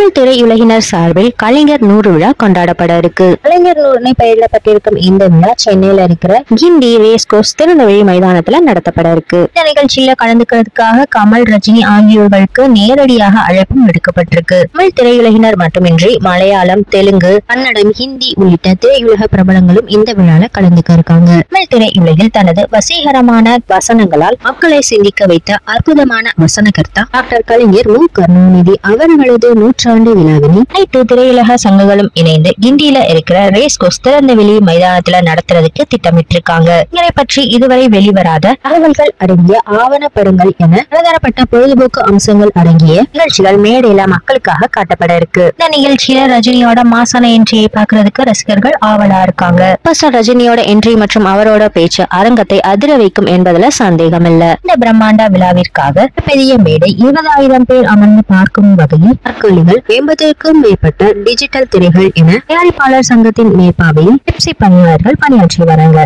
தமிழ் திரையுலகினர் சார்பில் கலைஞர் 100 விழா கொண்டாடப்பட இருக்கு. கலைஞர் 100 பெயரிடப்பட்டிருக்கும் இந்த விழா சென்னையில இருக்கிற கிண்டி ரேஸ் கோர்ஸ் திறந்தவெளி மைதானத்துல நடத்தப்பட இருக்கு. இந்த நிகழ்ச்சியில கலந்துக்கிறதுக்காக கமல், ரஜினி ஆகியோர்களுக்கு நேரடியாக அழைப்பும் விடுக்கப்பட்டிருக்கு. தமிழ் திரையுலகினர் மட்டுமின்றி மலையாளம், தெலுங்கு, கன்னடம், ஹிந்தி உள்ளிட்ட திரையுலக பிரபலங்களும் இந்த விழால கலந்துக்க இருக்காங்க. தமிழ் திரையுலகில் தனது வசீகரமான வசனங்களால் மக்களை சிந்திக்க வைத்த அற்புதமான வசனகர்த்தா டாக்டர் கலைஞர் மு. கருணாநிதி அவர்களது நூற்றாண்டு விழாவினை அனைத்து திரையுலக சங்கங்களும் இணைந்து கிண்டியில இருக்கிற ரேஸ் கோர்ஸ் திறந்தவெளி மைதானத்துல நடத்துறதுக்கு திட்டமிட்டிருக்காங்க. இதனை பற்றி இதுவரை வெளிவராத தகவல்கள் அடங்கிய ஆவணப்படங்கள் என பலதரப்பட்ட பொழுதுபோக்கு அம்சங்கள் அடங்கிய நிகழ்ச்சிகள் மேடையில மக்களுக்காக காட்டப்பட இருக்கு. இந்த நிகழ்ச்சியில ரஜினியோட மாசான என்ட்ரியை பாக்குறதுக்கு ரசிகர்கள் ஆவலா இருக்காங்க. ரஜினியோட என்ட்ரி மற்றும் அவரோட பேச்சு அரங்கத்தை அதிர வைக்கும் என்பதுல சந்தேகம் இல்ல. இந்த பிரம்மாண்ட விழாவிற்காக பெரிய மேடை 20,000 பேர் அமர்ந்து பார்க்கும் வகையில் தற்கொலைகள் 50க்கும் மேற்பட்ட டிஜிட்டல் திரைகள் என தயாரிப்பாளர் சங்கத்தின் மேற்பார்வையில் பெப்சி பணியாளர்கள் பணியாற்றி வராங்க.